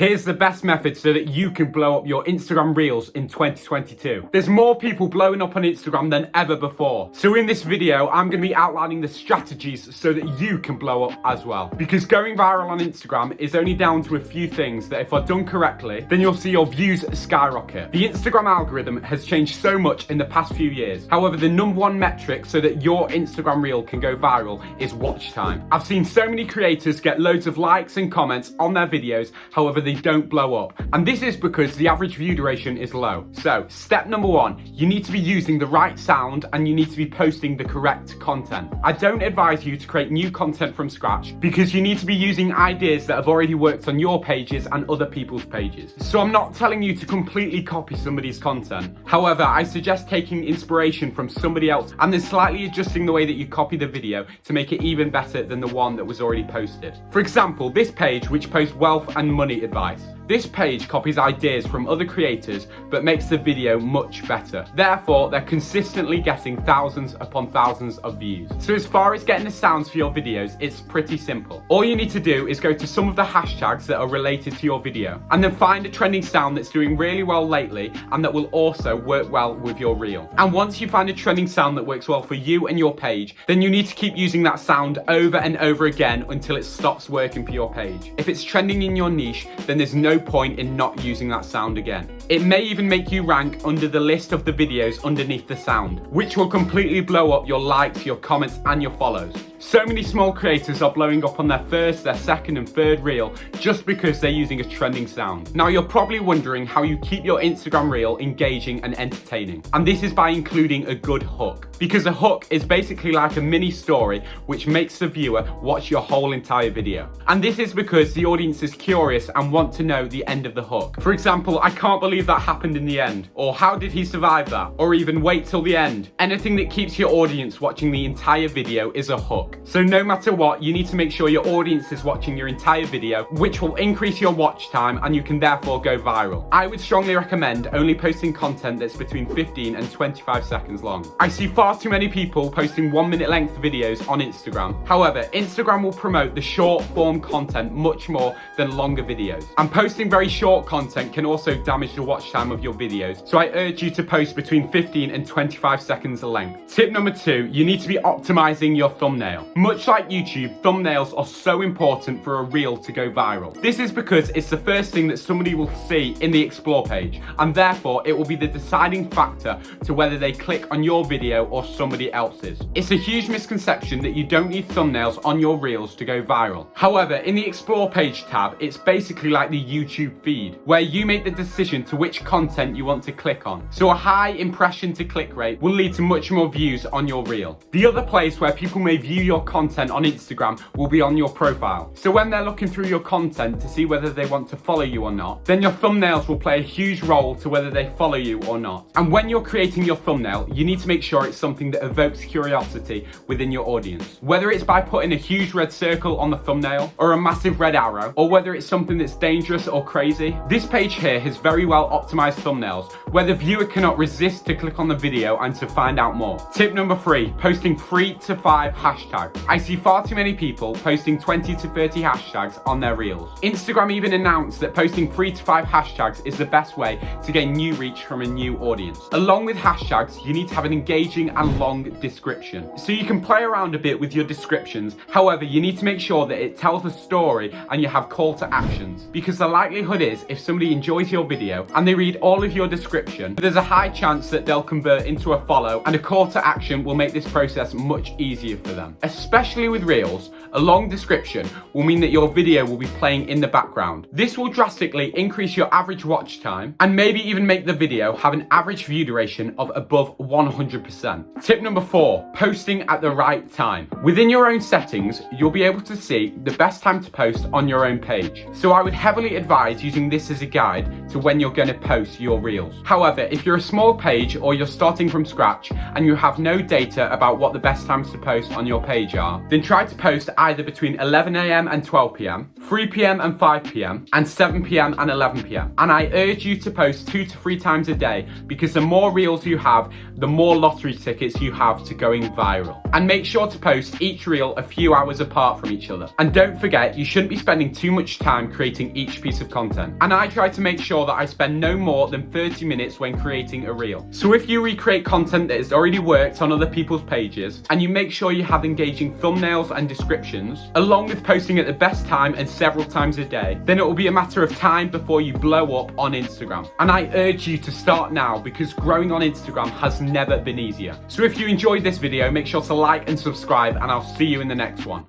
Here's the best method so that you can blow up your Instagram Reels in 2022. There's more people blowing up on Instagram than ever before. So in this video, I'm going to be outlining the strategies so that you can blow up as well. Because going viral on Instagram is only down to a few things that if are done correctly, then you'll see your views skyrocket. The Instagram algorithm has changed so much in the past few years. However, the number one metric so that your Instagram Reel can go viral is watch time. I've seen so many creators get loads of likes and comments on their videos, however they don't blow up. And this is because the average view duration is low. So, step number one, you need to be using the right sound and you need to be posting the correct content. I don't advise you to create new content from scratch because you need to be using ideas that have already worked on your pages and other people's pages. So I'm not telling you to completely copy somebody's content. However, I suggest taking inspiration from somebody else and then slightly adjusting the way that you copy the video to make it even better than the one that was already posted. For example, this page, which posts wealth and money advice. This page copies ideas from other creators but makes the video much better. Therefore, they're consistently getting thousands upon thousands of views. So as far as getting the sounds for your videos, it's pretty simple. All you need to do is go to some of the hashtags that are related to your video and then find a trending sound that's doing really well lately and that will also work well with your reel. And once you find a trending sound that works well for you and your page, then you need to keep using that sound over and over again until it stops working for your page. If it's trending in your niche, then there's no point in not using that sound again. It may even make you rank under the list of the videos underneath the sound, which will completely blow up your likes, your comments, and your follows. So many small creators are blowing up on their first, their second, and third reel just because they're using a trending sound. Now you're probably wondering how you keep your Instagram reel engaging and entertaining. And this is by including a good hook. Because a hook is basically like a mini story which makes the viewer watch your whole entire video. And this is because the audience is curious and want to know the end of the hook. For example, I can't believe that happened in the end, or how did he survive that, or even wait till the end. Anything that keeps your audience watching the entire video is a hook. So no matter what, you need to make sure your audience is watching your entire video, which will increase your watch time and you can therefore go viral. I would strongly recommend only posting content that's between 15 and 25 seconds long. I see far too many people posting 1 minute length videos on Instagram. However, Instagram will promote the short form content much more than longer videos. And posting very short content can also damage the watch time of your videos. So I urge you to post between 15 and 25 seconds length. Tip number 2, you need to be optimizing your thumbnail. Much like YouTube, thumbnails are so important for a reel to go viral. This is because it's the first thing that somebody will see in the explore page, and therefore it will be the deciding factor to whether they click on your video or somebody else's. It's a huge misconception that you don't need thumbnails on your reels to go viral. However, in the explore page tab, it's basically like the YouTube feed, where you make the decision to which content you want to click on. So a high impression to click rate will lead to much more views on your reel. The other place where people may view your content on Instagram will be on your profile. So when they're looking through your content to see whether they want to follow you or not, then your thumbnails will play a huge role to whether they follow you or not. And when you're creating your thumbnail, you need to make sure it's something that evokes curiosity within your audience. Whether it's by putting a huge red circle on the thumbnail or a massive red arrow, or whether it's something that's dangerous or crazy, this page here has very well optimized thumbnails where the viewer cannot resist to click on the video and to find out more. Tip number 3, posting 3 to 5 hashtags. I see far too many people posting 20 to 30 hashtags on their reels. Instagram even announced that posting 3 to 5 hashtags is the best way to gain new reach from a new audience. Along with hashtags, you need to have an engaging and long description. So you can play around a bit with your descriptions. However, you need to make sure that it tells a story and you have call to actions. Because the likelihood is if somebody enjoys your video and they read all of your description, there's a high chance that they'll convert into a follow, and a call to action will make this process much easier for them. Especially with reels, a long description will mean that your video will be playing in the background. This will drastically increase your average watch time and maybe even make the video have an average view duration of above 100%. Tip number 4, posting at the right time. Within your own settings, you'll be able to see the best time to post on your own page. So I would heavily advise using this as a guide to when you're going to post your reels. However, if you're a small page or you're starting from scratch and you have no data about what the best times to post on your page page are, then try to post either between 11 a.m. and 12 p.m, 3 p.m. and 5 p.m, and 7 p.m. and 11 p.m. And I urge you to post 2 to 3 times a day, because the more reels you have, the more lottery tickets you have to going viral. And make sure to post each reel a few hours apart from each other. And don't forget, you shouldn't be spending too much time creating each piece of content. And I try to make sure that I spend no more than 30 minutes when creating a reel. So if you recreate content that has already worked on other people's pages, and you make sure you have engaging thumbnails and descriptions, along with posting at the best time and several times a day, then it will be a matter of time before you blow up on Instagram. And I urge you to start now, because growing on Instagram has never been easier. So if you enjoyed this video, make sure to like and subscribe, and I'll see you in the next one.